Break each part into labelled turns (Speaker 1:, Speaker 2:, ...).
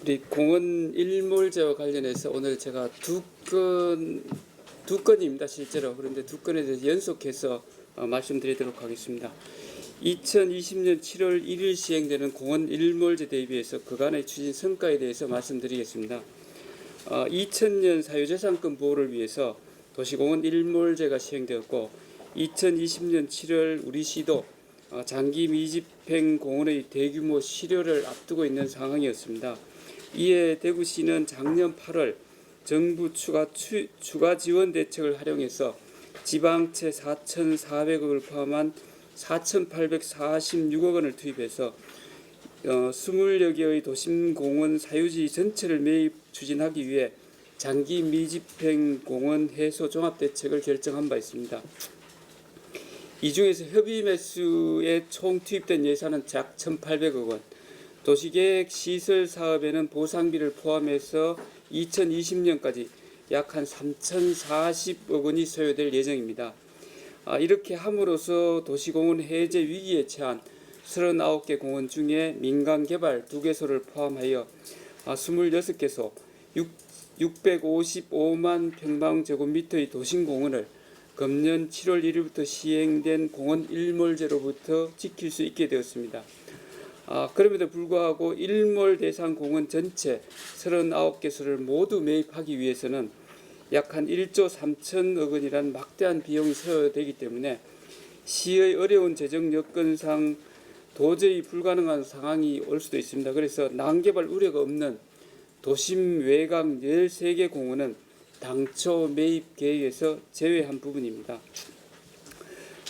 Speaker 1: 우리 공원 일몰제와 관련해서 오늘 제가 두 건입니다, 실제로. 그런데 두 건에 대해서 연속해서 말씀드리도록 하겠습니다. 2020년 7월 1일 시행되는 공원 일몰제 대비해서 그간의 추진 성과에 대해서 말씀드리겠습니다. 2000년 사유재산권 보호를 위해서 도시공원 일몰제가 시행되었고, 2020년 7월 우리 시도 장기 미집행 공원의 대규모 실효를 앞두고 있는 상황이었습니다. 이에 대구시는 작년 8월 정부 추가 지원 대책을 활용해서 지방채 4,400억을 포함한 4,846억 원을 투입해서 20여 개의 도심공원 사유지 전체를 매입 추진하기 위해 장기 미집행 공원 해소 종합대책을 결정한 바 있습니다. 이 중에서 협의 매수에 총 투입된 예산은 약 1,800억 원, 도시계획 시설 사업에는 보상비를 포함해서 2020년까지 약 한 3,040억 원이 소요될 예정입니다. 이렇게 함으로써 도시공원 해제 위기에 처한 39개 공원 중에 민간개발 2개소를 포함하여 26개소 655만 평방제곱미터의 도심공원을 금년 7월 1일부터 시행된 공원 일몰제로부터 지킬 수 있게 되었습니다. 그럼에도 불구하고 일몰 대상 공원 전체 39개소를 모두 매입하기 위해서는 약 한 1조 3천억 원이라는 막대한 비용이 소요되기 때문에 시의 어려운 재정 여건상 도저히 불가능한 상황이 올 수도 있습니다. 그래서 난개발 우려가 없는 도심 외곽 13개 공원은 당초 매입 계획에서 제외한 부분입니다.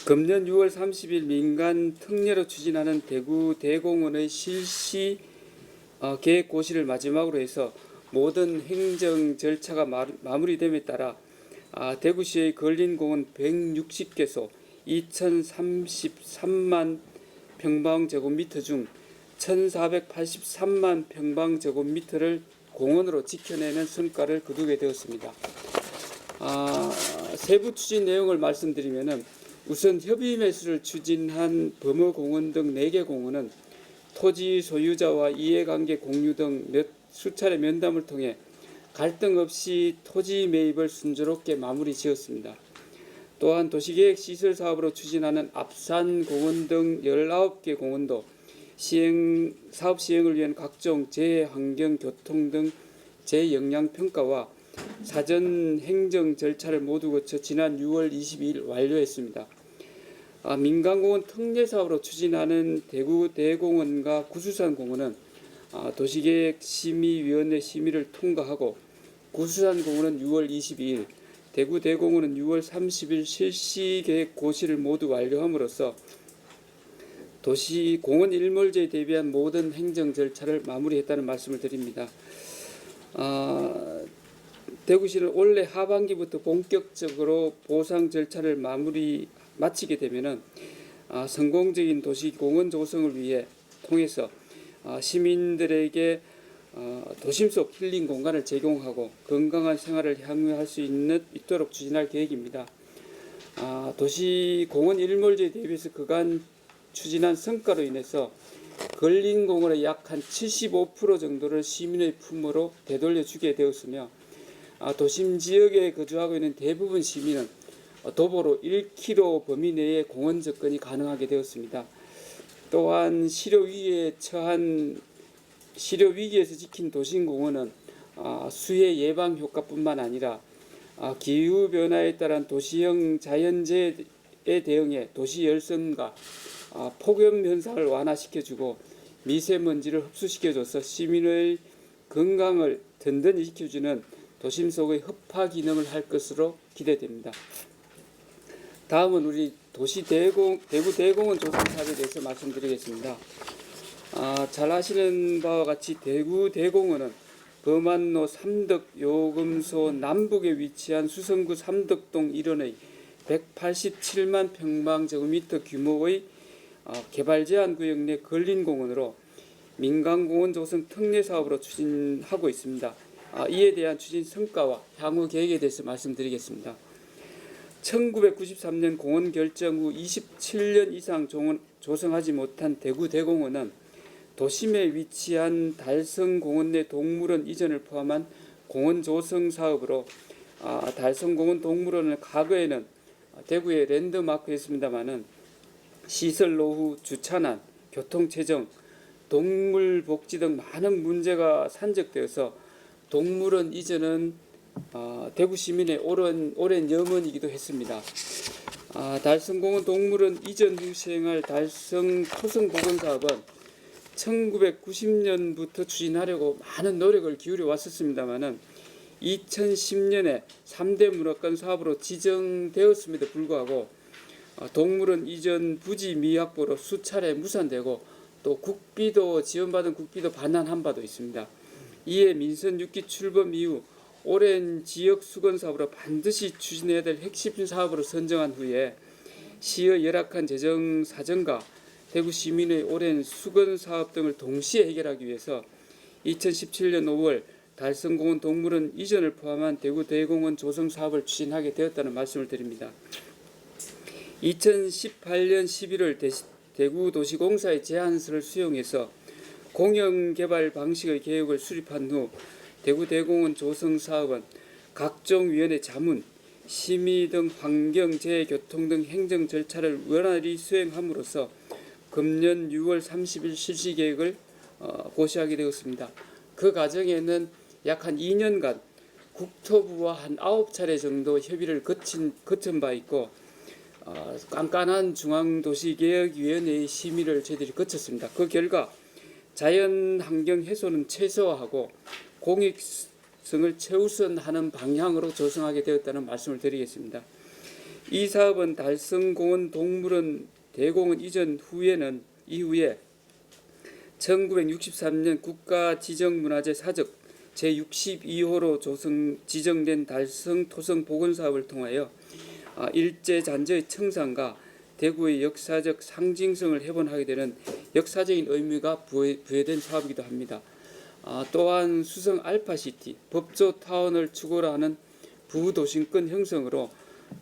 Speaker 1: 금년 6월 30일 민간 특례로 추진하는 대구 대공원의 실시 계획 고시를 마지막으로 해서 모든 행정 절차가 마무리됨에 따라 대구시의 걸린공원 160개소 2,033만 평방제곱미터 중 1,483만 평방제곱미터를 공원으로 지켜내는 성과를 거두게 되었습니다. 세부 추진 내용을 말씀드리면은 우선 협의 매수를 추진한 범어공원 등 4개 공원은 토지 소유자와 이해관계 공유 등 수차례 면담을 통해 갈등 없이 토지 매입을 순조롭게 마무리 지었습니다. 또한 도시계획 시설 사업으로 추진하는 압산공원 등 19개 공원도 사업 시행을 위한 각종 재해, 환경, 교통 등 재영향평가와 사전 행정 절차를 모두 거쳐 지난 6월 22일 완료했습니다. 민간공원 특례사업으로 추진하는 대구 대공원과 구수산공원은 도시계획 심의위원회 심의를 통과하고 구수산공원은 6월 22일, 대구 대공원은 6월 30일 실시계획 고시를 모두 완료함으로써 도시공원 일몰제에 대비한 모든 행정 절차를 마무리했다는 말씀을 드립니다. 대구시는 올해 하반기부터 본격적으로 보상 절차를 마치게 되면은 성공적인 도시공원 조성을 위해 통해서 시민들에게 도심 속 힐링 공간을 제공하고 건강한 생활을 향유할 수 있도록 추진할 계획입니다. 도시공원 일몰제에 대비해서 그간 추진한 성과로 인해서 걸린공원의 약 한 75% 정도를 시민의 품으로 되돌려주게 되었으며 도심 지역에 거주하고 있는 대부분 시민은 도보로 1km 범위 내에 공원 접근이 가능하게 되었습니다. 또한 실효 위기에서 지킨 도심공원은 수해 예방 효과뿐만 아니라 기후 변화에 따른 도시형 자연재해에 대응해 도시 열성과 폭염 현상을 완화시켜주고 미세먼지를 흡수시켜줘서 시민의 건강을 든든히 지켜주는 도심 속의 흡화 기능을 할 것으로 기대됩니다. 다음은 우리 대구 대공원 조성 사업에 대해서 말씀드리겠습니다. 잘 아시는 바와 같이 대구 대공원은 범안로 삼덕 요금소 남북에 위치한 수성구 삼덕동 일원의 187만 평방제곱미터 규모의 개발 제한 구역 내 걸린공원으로 민간공원 조성 특례 사업으로 추진하고 있습니다. 이에 대한 추진 성과와 향후 계획에 대해서 말씀드리겠습니다. 1993년 공원 결정 후 27년 이상 조성하지 못한 대구 대공원은 도심에 위치한 달성공원 내 동물원 이전을 포함한 공원 조성 사업으로 달성공원 동물원은 과거에는 대구의 랜드마크였습니다마는 시설 노후, 주차난, 교통체증, 동물복지 등 많은 문제가 산적되어서 동물원 이전은 대구 시민의 오랜 염원이기도 했습니다. 달성공원 동물원 이전 후 시행할 달성 토성복원 사업은 1990년부터 추진하려고 많은 노력을 기울여 왔었습니다마는 2010년에 3대 문화권 사업으로 지정되었음에도 불구하고 동물원 이전 부지 미확보로 수차례 무산되고 또 국비도 지원받은 국비도 반환한 바도 있습니다. 이에 민선 6기 출범 이후 오랜 지역 수건 사업으로 반드시 추진해야 될 핵심 사업으로 선정한 후에 시의 열악한 재정 사정과 대구 시민의 오랜 수건 사업 등을 동시에 해결하기 위해서 2017년 5월 달성공원 동물원 이전을 포함한 대구 대공원 조성 사업을 추진하게 되었다는 말씀을 드립니다. 2018년 11월 대구도시공사의 제안서를 수용해서 공영개발 방식의 계획을 수립한 후 대구 대공원 조성 사업은 각종 위원회 자문, 심의 등 환경, 재해, 교통 등 행정 절차를 원활히 수행함으로써 금년 6월 30일 실시 계획을 고시하게 되었습니다. 그 과정에는 약 한 2년간 국토부와 한 9차례 정도 협의를 거친 바 있고 깐깐한 중앙도시개혁위원회의 심의를 저희들이 거쳤습니다. 그 결과 자연환경 훼손은 최소화하고 공익성을 최우선하는 방향으로 조성하게 되었다는 말씀을 드리겠습니다. 이 사업은 달성공원 동물원 대공원 이전 이후에 1963년 국가지정문화재 사적 제62호로 지정된 달성 토성 복원 사업을 통하여 일제 잔재의 청산과 대구의 역사적 상징성을 회복하게 되는 역사적인 의미가 부여된 사업이기도 합니다. 또한 수성 알파시티, 법조타운을 추구로 하는 부도심권 형성으로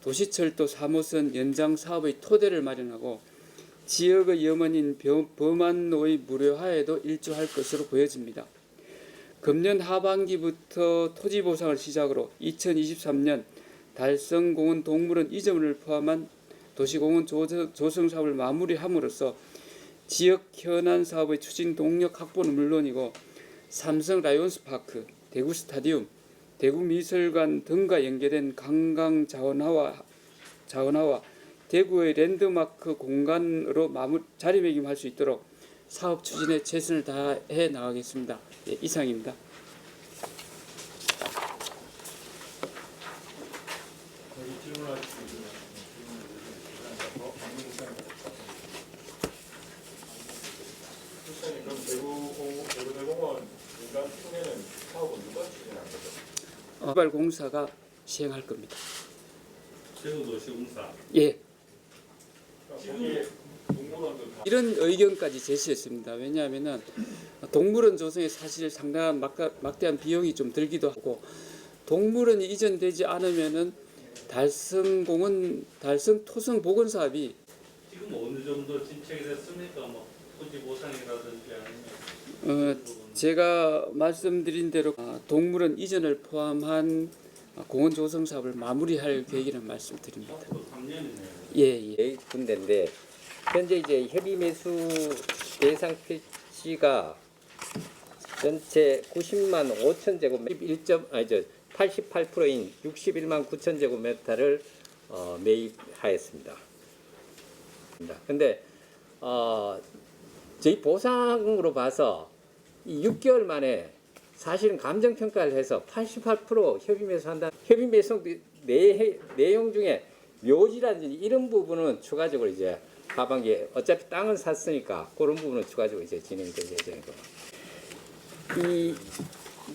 Speaker 1: 도시철도 3호선 연장 사업의 토대를 마련하고 지역의 염원인 범안로의 무료화에도 일조할 것으로 보여집니다. 금년 하반기부터 토지 보상을 시작으로 2023년 달성공원 동물원 이전을 포함한 도시공원 조성 사업을 마무리함으로써 지역 현안 사업의 추진 동력 확보는 물론이고 삼성 라이온스 파크, 대구 스타디움, 대구 미술관 등과 연계된 관광 자원화와 대구의 랜드마크 공간으로 자리매김할 수 있도록 사업 추진에 최선을 다해 나가겠습니다. 예, 이상입니다.
Speaker 2: 그럼 대구대공원 민간 총회는 사업은 누가 추진한 거죠?
Speaker 1: 개발공사가 시행할 겁니다.
Speaker 3: 대구도시공사.
Speaker 1: 예.
Speaker 2: 거기에 동물원도
Speaker 1: 이런 의견까지 제시했습니다. 왜냐하면 동물원 조성에 사실 상당한 막대한 비용이 좀 들기도 하고 동물원이 이전되지 않으면은 달성 토성 복원 사업이
Speaker 3: 지금 어느 정도 진척이 됐습니까? 뭐 토지 보상이라든지 아니면
Speaker 1: 제가 말씀드린 대로 동물원 이전을 포함한 공원 조성 사업을 마무리할 계획이라는 말씀드립니다.
Speaker 3: 앞으로 3년이네요.
Speaker 1: 예.
Speaker 4: 군데인데 현재 이제 협의 매수 대상 필지가 전체 90만 5천 제곱미터 88%인 61만 9천 제곱미터를 매입하였습니다. 근데 저희 보상으로 봐서 이 6개월 만에 사실은 감정 평가를 해서 88% 협의 매수한다. 협의 매수 내용 중에 묘지라든지 이런 부분은 추가적으로 이제 하반기에 어차피 땅은 샀으니까 그런 부분은 추가적으로 이제 진행될 예정이고 이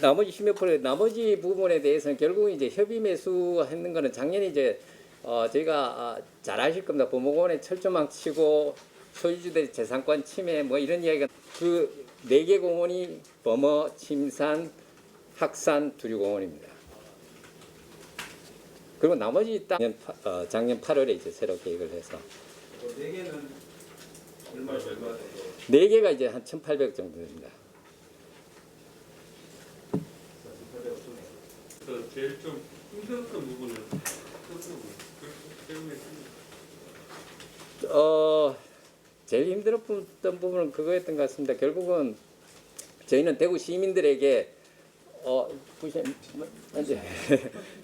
Speaker 4: 나머지 10몇 % 나머지 부분에 대해서는 결국 이제 협의 매수하는 거는 작년에 이제 저희가 잘 아실 겁니다. 범어공원에 철조망 치고 소유주들의 재산권 침해 뭐 이런 이야기가 그 4개 공원이 범어, 침산, 학산, 두류공원입니다. 그리고 나머지 땅 작년 8월에 이제 새로 계획을 해서
Speaker 2: 4개는 얼마 정도?
Speaker 4: 4개가 이제 한 1,800 정도 됩니다.
Speaker 3: 그 제일 좀 힘들었던 부분은 어떤 부분? 때문에
Speaker 4: 제일 힘들었던 부분은 그거였던 것 같습니다. 결국은 저희는 대구 시민들에게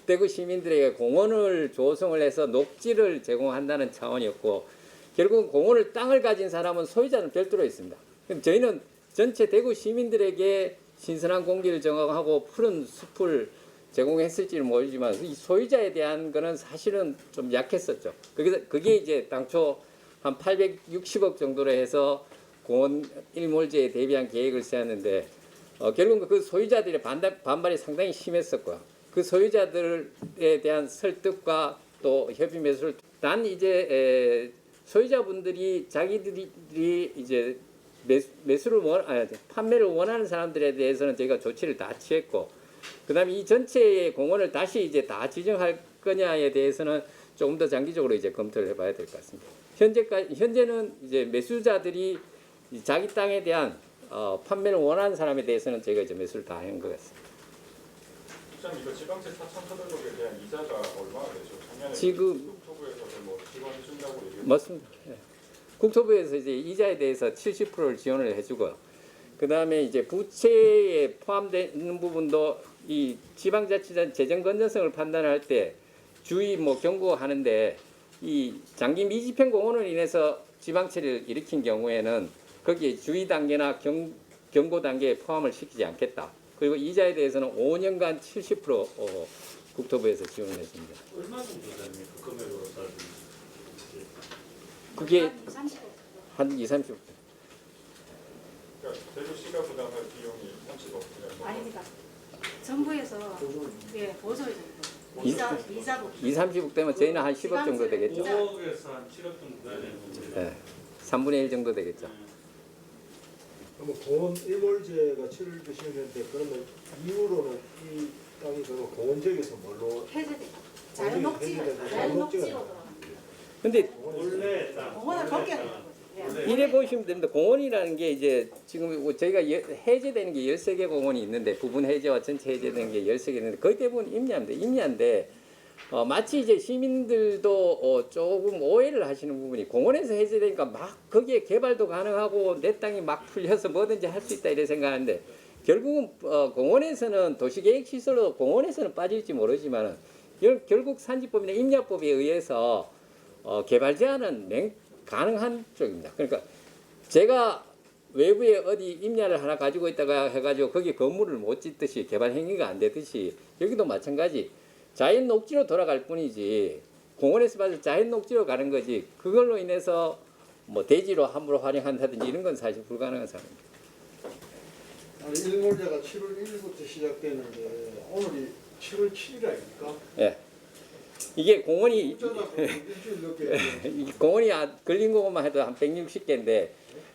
Speaker 4: 대구 시민들에게 공원을 조성을 해서 녹지를 제공한다는 차원이었고, 결국은 공원을 땅을 가진 사람은 소유자는 별도로 있습니다. 그럼 저희는 전체 대구 시민들에게 신선한 공기를 정하고 푸른 숲을 제공했을지는 모르지만 이 소유자에 대한 거는 사실은 좀 약했었죠. 그게 이제 당초 한 860억 정도로 해서 공원 일몰제에 대비한 계획을 세웠는데, 결국 그 소유자들의 반발이 상당히 심했었고요. 그 소유자들에 대한 설득과 또 협의 매수를 이제 소유자분들이 자기들이 이제 판매를 원하는 사람들에 대해서는 저희가 조치를 다 취했고, 그다음에 이 전체의 공원을 다시 이제 다 지정할 거냐에 대해서는 조금 더 장기적으로 이제 검토를 해봐야 될 것 같습니다. 현재는 이제 매수자들이 자기 땅에 대한 판매를 원하는 사람에 대해서는 저희가 이제 매수를 다 한 것 같습니다.
Speaker 2: 시장 이거 지방채 4,400억에 대한 이자가 얼마나 되죠? 작년에
Speaker 4: 지금
Speaker 2: 국토부에서 뭐 지원해 준다고 얘기했는데
Speaker 4: 맞습니다. 예. 국토부에서 이제 이자에 대해서 70%를 지원을 해주고요. 그 다음에 이제 부채에 포함되는 부분도 이 지방자치단 재정 건전성을 판단할 때 주의 경고하는데, 이 장기 미집행 공원으로 인해서 지방채를 일으킨 경우에는 거기에 주의 단계나 경고 단계에 포함을 시키지 않겠다. 그리고 이자에 대해서는 5년간 70% 국토부에서 지원을 해줍니다.
Speaker 3: 얼마 정도 됩니까? 그 금액으로 따지면.
Speaker 4: 그게
Speaker 5: 30억.
Speaker 4: 한 2, 30%.
Speaker 2: 그러니까 대구시가 부담할 비용이 30억.
Speaker 5: 아닙니다. 정부에서 보조 정도. 이자부.
Speaker 4: 2, 30억 되면 저희는 한 10억 정도 되겠죠.
Speaker 3: 5억에서 한 7억 정도 돼야 되는 겁니다.
Speaker 4: 네. 3분의 1 정도 되겠죠.
Speaker 6: 그러면 공원 일몰제가 치러지시는데, 그러면 이후로는 이 땅이 그러면 공원지역에서 뭘로
Speaker 5: 해제돼. 자연 녹지로 들어갑니다.
Speaker 4: 근데
Speaker 3: 원래 땅.
Speaker 5: 공원을 벗겨내는 거죠. 예.
Speaker 4: 이래 보시면 됩니다. 공원이라는 게 이제 지금 저희가 해제되는 게 13개 공원이 있는데, 부분 해제와 전체 해제되는 게 13개 있는데 거의 대부분 임야인데 마치 이제 시민들도 조금 오해를 하시는 부분이, 공원에서 해제되니까 막 거기에 개발도 가능하고 내 땅이 막 풀려서 뭐든지 할 수 있다 이래 생각하는데, 결국은 공원에서는 도시계획시설로 공원에서는 빠질지 모르지만 결국 산지법이나 임야법에 의해서 개발 제한은 가능한 쪽입니다. 그러니까 제가 외부에 어디 임야를 하나 가지고 있다가 해가지고 거기 건물을 못 짓듯이 개발 행위가 안 되듯이 여기도 마찬가지 자연 녹지로 돌아갈 뿐이지, 공원에서 봐서 자연 녹지로 가는 거지 그걸로 인해서 대지로 함부로 활용한다든지 이런 건 사실 불가능한 상황입니다.
Speaker 6: 아니, 일몰제가 7월 1일부터 시작되는데 오늘이 7월 7일 아닙니까?
Speaker 4: 예. 이게 공원이
Speaker 6: 일주일 넘게
Speaker 4: 공원이 걸린 것만 해도 한 160개인데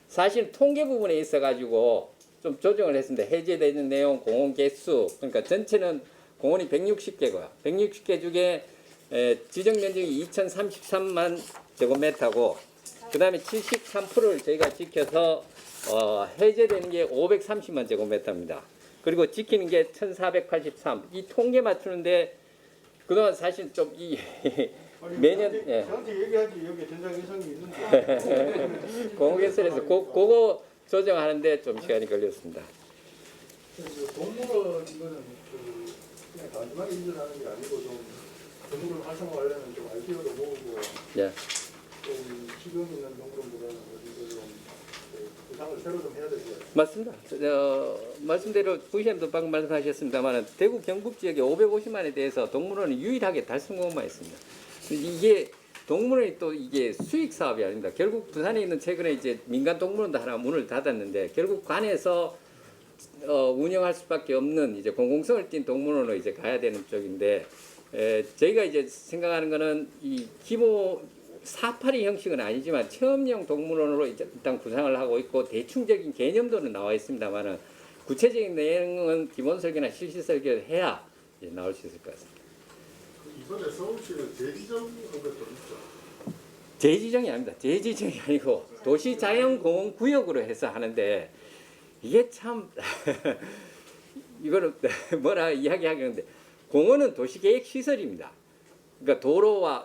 Speaker 4: 사실 통계 부분에 있어가지고 좀 조정을 했습니다. 해제되는 내용, 공원 개수, 그러니까 전체는 공원이 160개고요. 160개 중에 지정 면적이 2,033만 제곱미터고, 그 다음에 73%를 저희가 지켜서 해제되는 게 530만 제곱미터입니다. 그리고 지키는 게 1,483. 이 통계 맞추는데 그동안 사실 좀 매년
Speaker 6: 저한테 얘기하지, 여기 전장 예상이 있는데
Speaker 4: 공개설에서 그거 조정하는데 좀 시간이 걸렸습니다.
Speaker 6: 동물원 이거는 그냥 단순하게 인증하는 게 아니고 좀 동물을 활성화하려면 좀 아이디어도 모으고
Speaker 4: 예.
Speaker 6: 좀 지금 있는 동물원보다는 어디서 좀 구상을 새로 좀 해야 될 것 같아요.
Speaker 4: 맞습니다. 말씀대로 부시장도 방금 말씀하셨습니다만 대구 경북 지역에 550만에 대해서 동물원은 유일하게 달성공만 있습니다. 이게 동물원이 또 이게 수익 사업이 아닙니다. 결국 부산에 있는 최근에 이제 민간 동물원도 하나 문을 닫았는데 결국 관에서 운영할 수밖에 없는 이제 공공성을 띈 동물원으로 이제 가야 되는 쪽인데, 저희가 이제 생각하는 거는 이 기본 사파리 형식은 아니지만 체험형 동물원으로 이제 일단 구상을 하고 있고 대충적인 개념도는 나와 있습니다만은 구체적인 내용은 기본 설계나 실시 설계를 해야 이제 나올 수 있을 것 같습니다.
Speaker 6: 이번에 서울시는 대지정 업에 또 있죠.
Speaker 4: 재지정이 아닙니다. 재지정이 아니고 도시자연공원구역으로 해서 하는데 이게 참 이거는 뭐라 이야기하겠는데 공원은 도시계획 시설입니다. 그러니까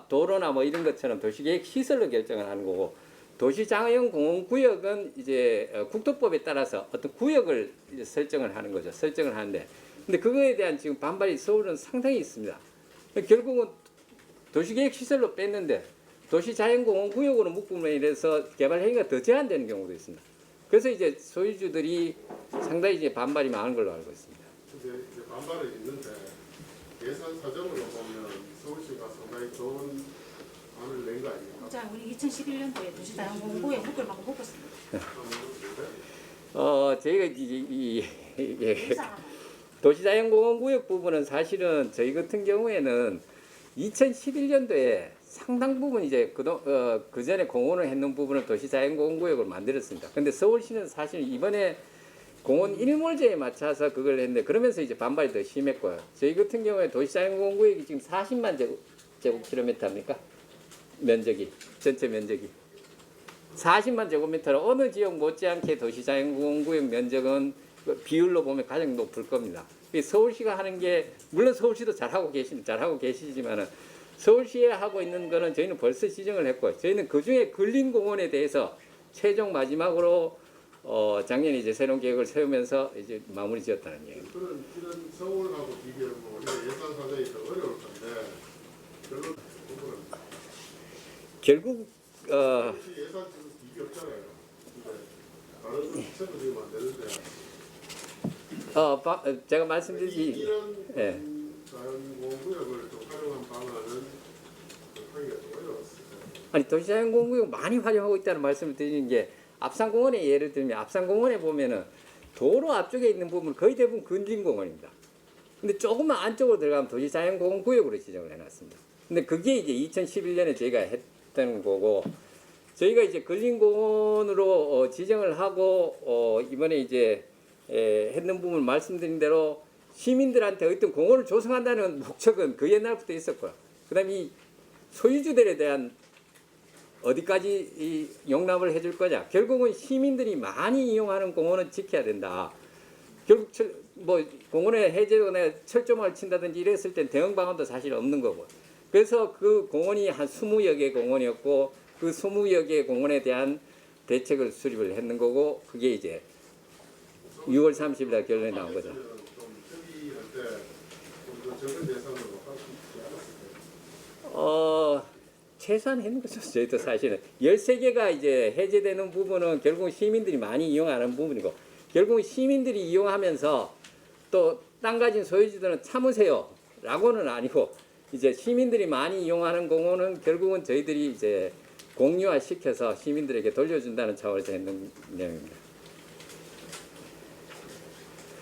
Speaker 4: 도로나 뭐 이런 것처럼 도시계획 시설로 결정을 하는 거고 도시자연공원구역은 이제 국토법에 따라서 어떤 구역을 이제 설정을 하는 거죠. 설정을 하는데 근데 그거에 대한 지금 반발이 서울은 상당히 있습니다. 결국은 도시계획 시설로 뺐는데 도시자연공원구역으로 묶음으로 인해서 개발 행위가 더 제한되는 경우도 있습니다. 그래서 이제 소유주들이 상당히 이제 반발이 많은 걸로 알고 있습니다.
Speaker 7: 근데 이제 반발은 있는데 예산 사정으로 보면 서울시가 상당히 좋은 안을 낸 거 아닙니까?
Speaker 5: 자, 우리 2011년도에 도시자연공원구에 묶을 만큼 묶었습니다.
Speaker 4: 저희가 도시자연공원구역 부분은 사실은 저희 같은 경우에는 2011년도에 상당 부분 이제 그 전에 공원을 했는 부분은 도시자연공원구역을 만들었습니다. 근데 서울시는 사실 이번에 공원 일몰제에 맞춰서 그걸 했는데 그러면서 이제 반발이 더 심했고요. 저희 같은 경우에 도시자연공원구역이 지금 40만 제곱킬로미터입니까? 면적이 전체 면적이 40만 제곱미터로 어느 지역 못지않게 도시자연공원구역 면적은 비율로 보면 가장 높을 겁니다. 서울시가 하는 게 물론 서울시도 잘하고 계시지만은 서울시에 하고 있는 거는 저희는 벌써 지정을 했고 저희는 그 중에 근린공원에 대해서 최종 마지막으로 작년에 이제 새로운 계획을 세우면서 이제 마무리 지었다는 얘기입니다.
Speaker 7: 그런 이런 서울하고 비교하면 우리가 예산 사정이 더 어려울 건데 별로 부분은
Speaker 4: 결국
Speaker 7: 서울시 예산 지금 비교 없잖아요. 근데 다른 시설도 지금 안 되는데
Speaker 4: 제가 말씀드리지
Speaker 7: 이런
Speaker 4: 예.
Speaker 7: 자연공원구역을 좀 활용한 방안은 하기가 좀 어려웠어요.
Speaker 4: 아니 도시자연공원구역 많이 활용하고 있다는 말씀을 드리는 게 압산공원에 예를 들면 압산공원에 보면은 도로 앞쪽에 있는 부분 거의 대부분 근린공원입니다. 근데 조금만 안쪽으로 들어가면 도시자연공원구역으로 지정을 해놨습니다. 근데 그게 이제 2011년에 저희가 했던 거고 저희가 이제 근린공원으로 지정을 하고 이번에 이제 했는 부분을 말씀드린 대로 시민들한테 어떤 공원을 조성한다는 목적은 그 옛날부터 있었고요. 그다음에 이 소유주들에 대한 어디까지 이 용납을 해줄 거냐. 결국은 시민들이 많이 이용하는 공원은 지켜야 된다. 결국 뭐 공원에 해제거나 철조망을 친다든지 이랬을 땐 대응 방안도 사실 없는 거고. 그래서 그 공원이 한 20여 개 공원이었고 그 20여 개 공원에 대한 대책을 수립을 했는 거고 그게 이제 6월 30일 날 결론이 나온 거죠.
Speaker 7: 좀 협의할 때좀더 적은 예산으로 할 수 있지 않았을까요?
Speaker 4: 최소한 거죠. 저희도 사실은 13개가 이제 해제되는 부분은 결국 시민들이 많이 이용하는 부분이고 결국 시민들이 이용하면서 또 땅 가진 소유주들은 참으세요 라고는 아니고 이제 시민들이 많이 이용하는 공원은 결국은 저희들이 이제 공유화 시켜서 시민들에게 돌려준다는 차원에서 했는 내용입니다.